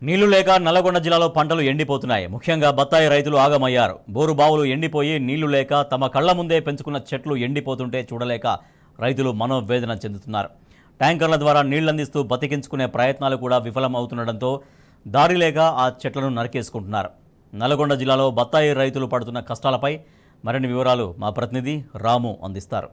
నీళ్లు లేక నల్లగొండ జిల్లాలో పంటలు ఎండిపోతున్నాయి. ముఖ్యంగా బత్తాయి రైతులు ఆగమయ్యారు. బోరు బావులు ఎండిపోయి నీళ్లు లేక తమ కళ్ల ముందే పెంచుకున్న చెట్లు ఎండిపోతుంటే చూడలేక రైతులు మనోవేదన చెందుతున్నారు. ట్యాంకర్ల ద్వారా నీళ్లందిస్తూ బతికించుకునే ప్రయత్నాలు కూడా విఫలం అవుతుండటంతో దారి లేక ఆ చెట్లను నరికేసుకుంటున్నారు. నల్లగొండ జిల్లాలో బత్తాయి రైతులు పడుతున్న కష్టాలపై మరిన్ని వివరాలు మా ప్రతినిధి రాము అందిస్తారు.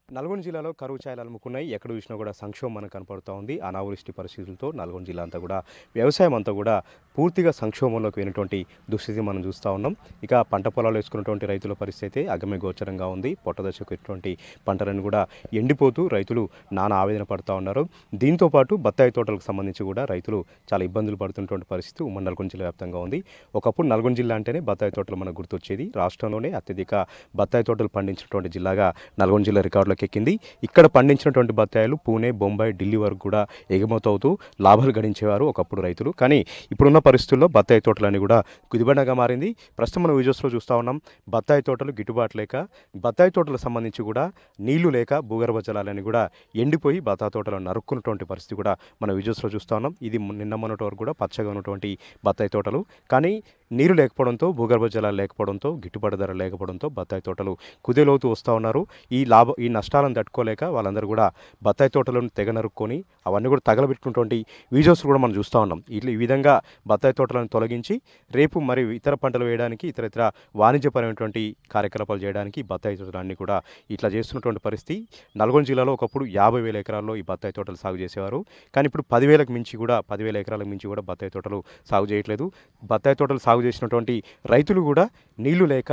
నల్గొండ జిల్లాలో కరువు ఛాయలు అలుముకున్నాయి. ఎక్కడ చూసినా కూడా సంక్షోభం మనకు కనపడుతూ ఉంది. అనావృష్టి పరిస్థితులతో నల్గొండ జిల్లా అంతా కూడా వ్యవసాయం అంతా కూడా పూర్తిగా సంక్షోభంలోకి వెళ్ళినటువంటి దుస్థితి మనం చూస్తూ ఉన్నాం. ఇక పంట పొలాలు వేసుకున్నటువంటి రైతుల పరిస్థితి అగమ్య గోచరంగా ఉంది. పొట్టదశకు ఎటువంటి పంటలను కూడా ఎండిపోతూ రైతులు నానా ఆవేదన పడుతూ ఉన్నారు. దీంతోపాటు బత్తాయి తోటలకు సంబంధించి కూడా రైతులు చాలా ఇబ్బందులు పడుతున్నటువంటి పరిస్థితి ఉమ్మడి నల్గొండ జిల్లా వ్యాప్తంగా ఉంది. ఒకప్పుడు నల్గొండ జిల్లా అంటేనే బత్తాయి తోటలు మనకు గుర్తొచ్చేది. రాష్ట్రంలోనే అత్యధిక బత్తాయి తోటలు పండించినటువంటి జిల్లాగా నల్గొండ జిల్లా రికార్డులోకి ఎక్కింది. ఇక్కడ పండించినటువంటి బత్తాయిలు పూణే, బొంబాయి, ఢిల్లీ వరకు కూడా ఎగుమతి అవుతూ లాభాలు గడించేవారు ఒకప్పుడు రైతులు. కానీ ఇప్పుడున్న పరిస్థితుల్లో బత్తాయి తోటలన్నీ కూడా కుదిబండగా మారింది. ప్రస్తుతం మనం విజువల్స్లో చూస్తూ ఉన్నాం. బత్తాయి తోటలు గిట్టుబాటు లేక, బత్తాయి తోటలకు సంబంధించి కూడా నీళ్లు లేక భూగర్భ జలాలని కూడా ఎండిపోయి బత్తాయి తోటలను నరుక్కున్నటువంటి పరిస్థితి కూడా మనం విజువల్స్లో చూస్తూ ఉన్నాం. ఇది నిన్న మొన్నటి వరకు కూడా పచ్చగా ఉన్నటువంటి బత్తాయి తోటలు. కానీ నీరు లేకపోవడంతో, భూగర్భ జలాలు లేకపోవడంతో, గిట్టుబాటు ధర లేకపోవడంతో బత్తాయి తోటలు కుదేలవుతూ వస్తూ ఉన్నారు. ఈ నష్టాలను తట్టుకోలేక వాళ్ళందరూ కూడా బత్తాయి తోటలను తెగ నరుక్కొని అవన్నీ కూడా తగలబెట్టుకున్నటువంటి వీడియోస్ కూడా మనం చూస్తూ ఉన్నాం. ఈ విధంగా బత్తాయి తోటలను తొలగించి రేపు మరి ఇతర పంటలు వేయడానికి, ఇతర వాణిజ్యపరమైనటువంటి కార్యకలాపాలు చేయడానికి బత్తాయి తోటలన్నీ కూడా ఇట్లా చేస్తున్నటువంటి పరిస్థితి. నల్గొండ జిల్లాలో ఒకప్పుడు 50,000 ఎకరాల్లో ఈ బత్తాయి తోటలు సాగు చేసేవారు. కానీ ఇప్పుడు 10,000 ఎకరాలకు మించి కూడా బత్తాయి తోటలు సాగు చేయట్లేదు. బత్తాయి తోటలు సాగు చేసినటువంటి రైతులు కూడా నీళ్లు లేక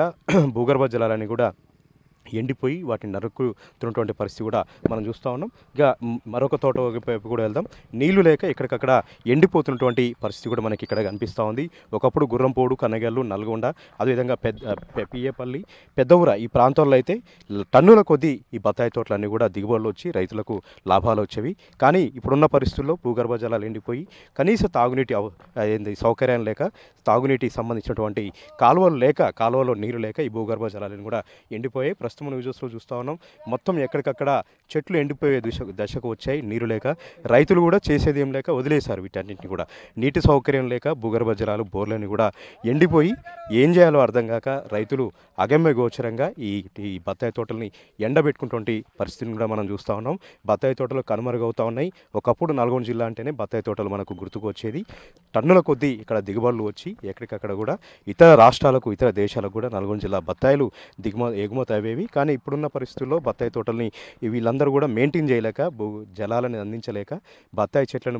భూగర్భ జలాలని కూడా ఎండిపోయి వాటిని నరుక్కుతున్నటువంటి పరిస్థితి కూడా మనం చూస్తూ ఉన్నాం. ఇక మరొక తోట వైపు కూడా వెళ్దాం. నీళ్లు లేక ఎక్కడికక్కడ ఎండిపోతున్నటువంటి పరిస్థితి కూడా మనకి ఇక్కడ కనిపిస్తూ ఉంది. ఒకప్పుడు గుర్రంపోడు, కన్నగల్లు, నల్గొండ, అదేవిధంగా పియ్యేపల్లి, పెద్దవుర ఈ ప్రాంతాల్లో అయితే టన్నుల కొద్దీ ఈ బత్తాయి తోటలన్నీ కూడా దిగుబడులు వచ్చి రైతులకు లాభాలు వచ్చేవి. కానీ ఇప్పుడున్న పరిస్థితుల్లో భూగర్భ జలాలు ఎండిపోయి కనీస తాగునీటి సౌకర్యం లేక, తాగునీటికి సంబంధించినటువంటి కాలువలో నీరు లేక ఈ భూగర్భ జలాలను కూడా ఎండిపోయాయి. మనం విజువల్స్లో చూస్తూ ఉన్నాం. మొత్తం ఎక్కడికక్కడ చెట్లు ఎండిపోయే దశకు వచ్చాయి. నీరు లేక రైతులు కూడా చేసేది ఏం లేక వదిలేశారు. వీటన్నింటినీ కూడా నీటి సౌకర్యం లేక భూగర్భ జలాలు, బోర్లని కూడా ఎండిపోయి ఏం చేయాలో అర్థం కాక రైతులు అగమ్య గోచరంగా ఈ బత్తాయి తోటల్ని ఎండబెట్టుకున్నటువంటి పరిస్థితిని కూడా మనం చూస్తూ ఉన్నాం. బత్తాయి తోటలు కనుమరుగవుతూ ఉన్నాయి. ఒకప్పుడు నల్గొండ జిల్లా అంటేనే బత్తాయి తోటలు మనకు గుర్తుకు వచ్చేది. టన్నుల కొద్దీ ఇక్కడ దిగుబడులు వచ్చి ఎక్కడికక్కడ కూడా ఇతర రాష్ట్రాలకు, ఇతర దేశాలకు కూడా నల్గొండ జిల్లా బత్తాయిలు ఎగుమతి అయ్యేవి. కానీ ఇప్పుడున్న పరిస్థితుల్లో బత్తాయి తోటల్ని వీళ్ళందరూ కూడా మెయింటైన్ చేయలేక, జలాలని అందించలేక, బత్తాయి చెట్లను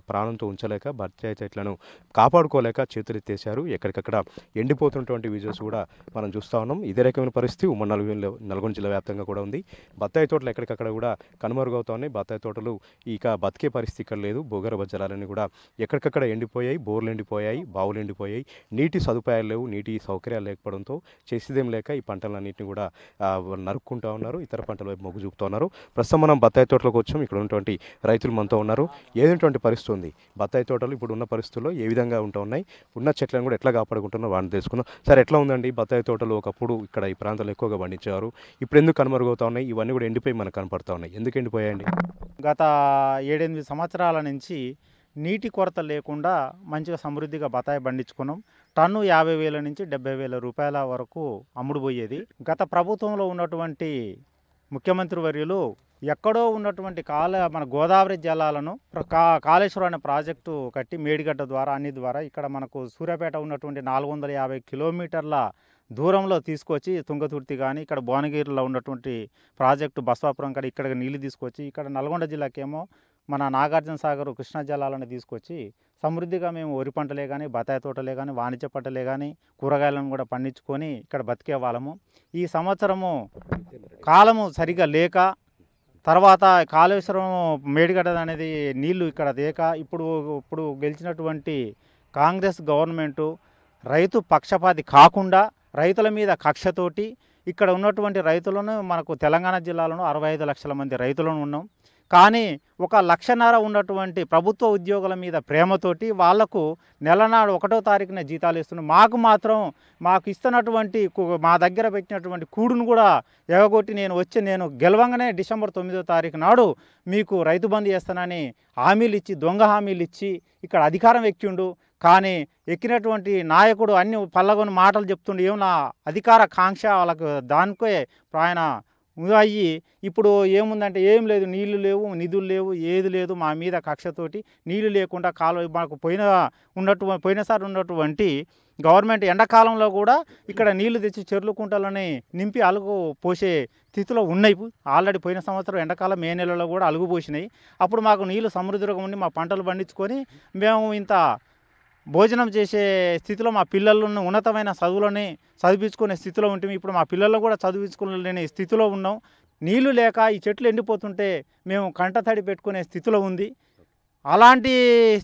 ప్రాణంతో ఉంచలేక, బత్తాయి చెట్లను కాపాడుకోలేక చేతులెత్తేశారు. ఎక్కడికక్కడ ఎండిపోతున్నటువంటి విజువల్స్ కూడా మనం చూస్తూ ఉన్నాం. ఇదే రకమైన పరిస్థితి ఉమ్మడి నల్గొండ జిల్లా వ్యాప్తంగా కూడా ఉంది. బత్తాయి తోటలు ఎక్కడికక్కడ కూడా కనుమరుగవుతా ఉన్నాయి. బత్తాయి తోటలు ఇక బతికే పరిస్థితి ఇక్కడ లేదు. భూగర్భ జలాలని కూడా ఎక్కడికక్కడ ఎండిపోయాయి. బోర్లు ఎండిపోయాయి, బావులు ఎండిపోయాయి. నీటి సదుపాయాలు లేవు, నీటి సౌకర్యాలు లేకపోవడంతో చేసేదేం లేక ఈ పంటలన్నింటినీ కూడా నరుక్కుంటూ ఉన్నారు. ఇతర పంటల వైపు మొగ్గు చూపుతూ ఉన్నారు. ప్రస్తుతం మనం బత్తాయి తోటలోకి వచ్చాం. ఇక్కడ ఉన్నటువంటి రైతులు మనతో ఉన్నారు. ఏదైనటువంటి పరిస్థితి ఉంది, బత్తాయి తోటలు ఇప్పుడు ఉన్న పరిస్థితుల్లో ఏ విధంగా ఉంటూ ఉన్నాయి, ఉన్న చెట్లను కూడా ఎట్లా కాపాడుకుంటున్నారో వాడిని తెలుసుకుందాం. సార్, ఎట్లా ఉందండి బత్తాయి తోటలు? ఒకప్పుడు ఇక్కడ ఈ ప్రాంతాలు ఎక్కువగా పండించేవారు. ఇప్పుడు ఎందుకు కనుమరుగవుతా ఉన్నాయి? ఇవన్నీ కూడా ఎండిపోయి మనకు కనపడతా ఉన్నాయి. ఎందుకు ఎండిపోయాయండి? గత 7-8 సంవత్సరాల నుంచి నీటి కొరత లేకుండా మంచిగా సమృద్ధిగా బత్తాయి పండించుకున్నాం. టన్ను 50,000 నుంచి 70,000 రూపాయల వరకు అమ్ముడుపోయేది. గత ప్రభుత్వంలో ఉన్నటువంటి ముఖ్యమంత్రి వర్యులు ఎక్కడో ఉన్నటువంటి మన గోదావరి జలాలను కాళేశ్వరం అనే ప్రాజెక్టు కట్టి మేడిగడ్డ ద్వారా అన్ని ద్వారా ఇక్కడ మనకు సూర్యాపేట ఉన్నటువంటి 450 కిలోమీటర్ల దూరంలో తీసుకొచ్చి తుంగతుర్తి కానీ, ఇక్కడ భువనగిరిలో ఉన్నటువంటి ప్రాజెక్టు బస్వాపురం కాడ ఇక్కడ నీళ్లు తీసుకొచ్చి ఇక్కడ నల్గొండ జిల్లాకేమో మన నాగార్జున సాగర్ కృష్ణా జలాలను తీసుకొచ్చి సమృద్ధిగా మేము వరి పంటలే కానీ, బత్తాయి తోటలే కానీ, వాణిజ్య పంటలే కానీ, కూరగాయలను కూడా పండించుకొని ఇక్కడ బతికే వాళ్ళము. ఈ సంవత్సరము కాలము సరిగా లేక, తర్వాత కాళేశ్వరం మేడిగడ్డ అనేది నీళ్లు ఇక్కడ లేక ఇప్పుడు గెలిచినటువంటి కాంగ్రెస్ గవర్నమెంటు రైతు పక్షపాతి కాకుండా రైతుల మీద కక్షతోటి ఇక్కడ ఉన్నటువంటి రైతులను, మనకు తెలంగాణ జిల్లాలోనూ 65 లక్షల మంది రైతులను ఉన్నాం. కానీ 1,00,000 ఉన్నటువంటి ప్రభుత్వ ఉద్యోగుల మీద ప్రేమతోటి వాళ్లకు నెలనాడు 1వ తారీఖున జీతాలు ఇస్తున్నాం. మాకు మాత్రం మాకు ఇస్తున్నటువంటి మా దగ్గర పెట్టినటువంటి కూడును కూడా ఎగగొట్టి నేను గెలవంగానే డిసెంబర్ 9వ తారీఖు నాడు మీకు రైతు బంధు చేస్తానని హామీలు ఇచ్చి దొంగ హామీలు ఇచ్చి ఇక్కడ అధికారం ఎక్కిండు. కానీ ఎక్కినటువంటి నాయకుడు అన్ని పల్లగొని మాటలు చెప్తుండే ఏం నా అధికార కాంక్ష వాళ్ళకు దానికే ఆయన అయ్యి ఇప్పుడు ఏముందంటే ఏం లేదు, నీళ్లు లేవు, నిధులు లేవు, ఏది లేదు. మా మీద కక్షతోటి నీళ్లు లేకుండా కాలువ మాకు పోయినసారి ఉన్నటువంటి గవర్నమెంట్ ఎండాకాలంలో కూడా ఇక్కడ నీళ్లు తెచ్చి చెర్లు కుంటలని నింపి అలుగు పోసే స్థితిలో ఉన్నాయి. ఆల్రెడీ పోయిన సంవత్సరం ఎండాకాలం మే నెలలో కూడా అలుగు పోసినాయి. అప్పుడు మాకు నీళ్లు సమృద్ధిగా ఉండి మా పంటలు పండించుకొని మేము ఇంత భోజనం చేసే స్థితిలో మా పిల్లలను ఉన్నతమైన చదువులని చదివించుకునే స్థితిలో ఉంటుంది. ఇప్పుడు మా పిల్లలను కూడా చదివించుకోలేని స్థితిలో ఉన్నాం. నీళ్లు లేక ఈ చెట్లు ఎండిపోతుంటే మేము కంటతడి పెట్టుకునే స్థితిలో ఉంది. అలాంటి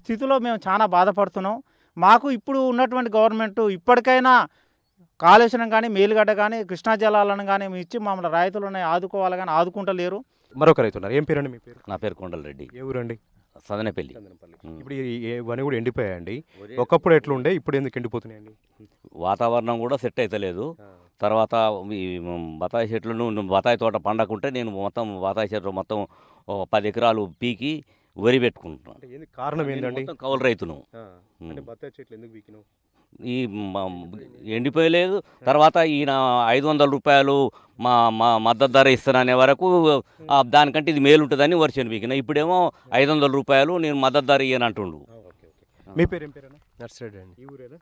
స్థితిలో మేము చాలా బాధపడుతున్నాం. మాకు ఇప్పుడు ఉన్నటువంటి గవర్నమెంట్ ఇప్పటికైనా కాళేశ్వరం కానీ మేలుగడ్డ కానీ కృష్ణా జలాలను కానీ ఇచ్చి మమ్మల్ని రైతులను ఆదుకోవాలి కానీ ఆదుకుంటలేరు. మరొక రైతు ఉన్నారు. ఏం పేరండి మీ పేరు? నా పేరు కొండలరెడ్డి. ఏ ఊరండి? సదనపల్లి. ఇప్పుడు ఇవన్నీ కూడా ఎండిపోయాయండి. ఒకప్పుడు ఎట్లుండే, ఇప్పుడు ఎందుకు ఎండిపోతున్నాయండి? వాతావరణం కూడా సెట్ అవుతలేదు. తర్వాత ఈ బత్తాయి చెట్లను బత్తాయి తోట పండకుంటే నేను మొత్తం బత్తాయి చెట్లు మొత్తం 10 ఎకరాలు పీకి వరి పెట్టుకుంటున్నాను. కారణం ఏంటండి? కౌలు రైతును. బత్తాయి చెట్లు ఎందుకు పీకినావు? ఈ ఎండిపోయలేదు. తర్వాత ఈయన 500 రూపాయలు మా మద్దతు ధర ఇస్తాననే వరకు దానికంటే ఇది మేలు ఉంటుందని వర్షం పీకిన. ఇప్పుడేమో 500 రూపాయలు నేను మద్దతు ధర ఇయ్యను అంటుండు. మీ పేరు ఏం పేరేనా? నర్సరెడ్డి అండి. ఈ ఊరేనా?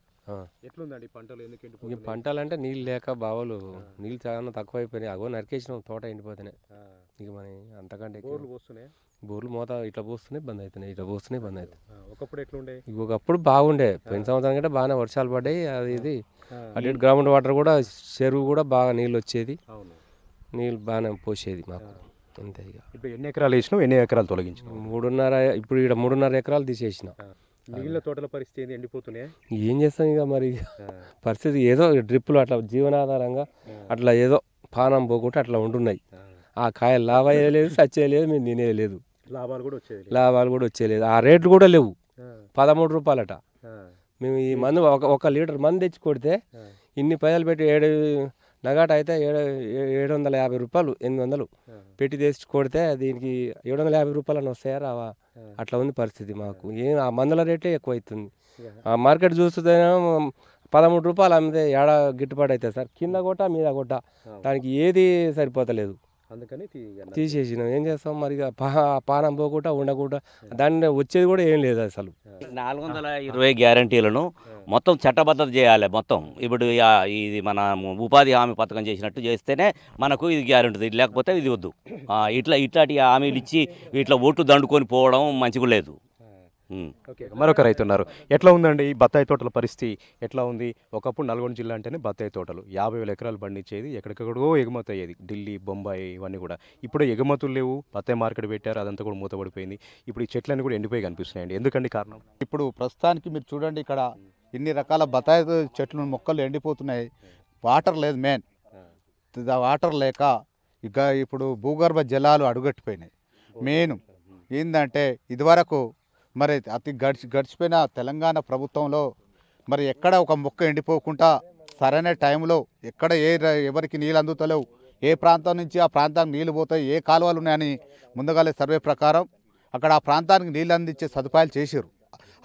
ఎట్లుందండి పంటలు ఎందుకు ఈ ఎండిపోతున్నాయి? పంటలు అంటే నీళ్ళు లేక బావులు నీళ్ళు చాలా తక్కువైపోయినాయి. అగో నరికేసినాం, తోట ఎండిపోతున్నాయి. ఇక మన అంతకంటే బోర్లు పోస్తున్నాయి. బోర్లు మోత ఇట్లా పోస్తున్నాయి, బంద్ అవుతున్నాయి, ఇట్లా పోస్తున్నాయి, బంద్ అవుతున్నాయి. ఒకప్పుడు ఎట్లుండే? ఒకప్పుడు బాగుండే, పోయిన సంవత్సరం కంటే బాగానే వర్షాలు పడ్డాయి. అది ఇది అటు గ్రౌండ్ వాటర్ కూడా, చెరువు కూడా బాగా నీళ్ళు వచ్చేది. నీళ్ళు బాగానే పోసేది మాకు. అంతే. ఇక ఇప్పుడు ఎన్ని ఎకరాలు వేసినావు, ఎన్ని ఎకరాలు తొలగించినావు? 3.5. ఇప్పుడు ఇక్కడ 3.5 ఎకరాలు తీసేసిన. నీళ్ళ తోటల పరిస్థితి ఏంది? ఎండిపోతున్నాయి. ఏం చేస్తాం ఇక మరి పరిస్థితి ఏదో డ్రిప్పులు అట్లా జీవనాధారంగా అట్లా ఏదో పానం పోగొట్టి అట్లా ఉంటున్నాయి. ఆ కాయలు లాభ అయ్యలేదు, సచ్చేయలేదు, మేము తినేయలేదు. లాభాలు కూడా వచ్చేయలేదు. ఆ రేట్లు కూడా లేవు. 13 రూపాయలట. మేము ఈ మందు ఒక లీటర్ మందు తెచ్చి కొడితే ఇన్ని పైసలు పెట్టి నగాట అయితే 750 రూపాయలు, 800 పెట్టి తెచ్చి కొడితే దీనికి 750 రూపాయలు అని వస్తాయా రావా? అట్లా ఉంది పరిస్థితి మాకు. ఏం ఆ మందుల రేటే ఎక్కువ అవుతుంది. ఆ మార్కెట్ చూస్తే 13 రూపాయలు అమ్మితే ఏడా గిట్టుబాటు అవుతుంది సార్. కింద కొట్ట మీద కొట్ట దానికి ఏది సరిపోతలేదు. అందుకని తీసేసినాం. ఏం చేస్తాం మరి? పానం పోకుండా ఉండకుండా దాన్ని వచ్చేది కూడా ఏం లేదు అసలు. 420 గ్యారంటీలను మొత్తం చట్టబద్ధత చేయాలి మొత్తం. ఇప్పుడు ఇది మన ఉపాధి హామీ పథకం చేసినట్టు చేస్తేనే మనకు ఇది గ్యారంటీ, లేకపోతే ఇది వద్దు. ఇట్లాంటి హామీలు ఇచ్చి ఇట్లా ఓట్లు దండుకొని పోవడం మంచిగా లేదు. ఓకే, మరొక రైతు ఉన్నారు. ఎట్లా ఉందండి ఈ బత్తాయి తోటల పరిస్థితి? ఎట్లా ఉంది? ఒకప్పుడు నల్గొండ జిల్లా అంటేనే బత్తాయి తోటలు 50,000 ఎకరాలు పండించేది, ఎక్కడెక్కడో ఎగుమతి అయ్యేది, ఢిల్లీ, బొంబాయి ఇవన్నీ కూడా. ఇప్పుడు ఎగుమతులు లేవు, బత్తాయి మార్కెట్ పెట్టారు, అదంతా కూడా మూతపడిపోయింది. ఇప్పుడు ఈ చెట్లన్నీ కూడా ఎండిపోయి కనిపిస్తున్నాయండి. ఎందుకండి కారణం? ఇప్పుడు ప్రస్తుతానికి మీరు చూడండి, ఇక్కడ ఇన్ని రకాల బత్తాయి చెట్లు మొక్కలు ఎండిపోతున్నాయి. వాటర్ లేదు. మెయిన్ వాటర్ లేక ఇక ఇప్పుడు భూగర్భ జలాలు అడుగట్టిపోయినాయి. మెయిన్ ఏంటంటే ఇదివరకు మరి గడిచిపోయిన తెలంగాణ ప్రభుత్వంలో మరి ఎక్కడ ఒక మొక్క ఎండిపోకుండా సరైన టైంలో ఎక్కడ ఎవరికి నీళ్ళు అందుతలేవు, ఏ ప్రాంతం నుంచి ఆ ప్రాంతానికి నీళ్ళు పోతాయి, ఏ కాలువలు ఉన్నాయని ముందుగాలే సర్వే ప్రకారం అక్కడ ఆ ప్రాంతానికి నీళ్ళు అందించే సదుపాయాలు చేశారు.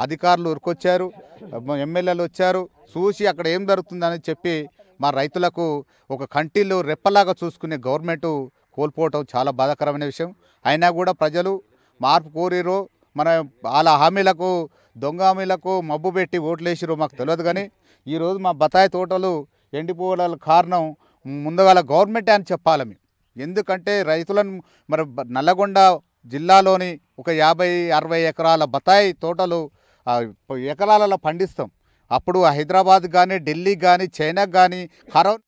అధికారులు ఉరికొచ్చారు, ఎమ్మెల్యేలు వచ్చారు, చూసి అక్కడ ఏం జరుగుతుందని చెప్పి మా రైతులకు ఒక కంటిలో రెప్పలాగా చూసుకునే గవర్నమెంట్ కోల్పోవటం చాలా బాధాకరమైన విషయం. అయినా కూడా ప్రజలు మార్పు కోరిరు. మన వాళ్ళ హామీలకు, దొంగ హామీలకు మబ్బు పెట్టి ఓట్లేసిరో మాకు తెలియదు. కానీ ఈరోజు మా బత్తాయి తోటలు ఎండిపోవడానికి కారణం ముందుగాల గవర్నమెంటే అని చెప్పాలి మేము. ఎందుకంటే రైతులను మరి నల్లగొండ జిల్లాలోని ఒక 50-60 ఎకరాల బత్తాయి తోటలు ఎకరాలలో పండిస్తాం. అప్పుడు హైదరాబాద్ కానీ, ఢిల్లీ కానీ, చైనాకు కానీ కరోనా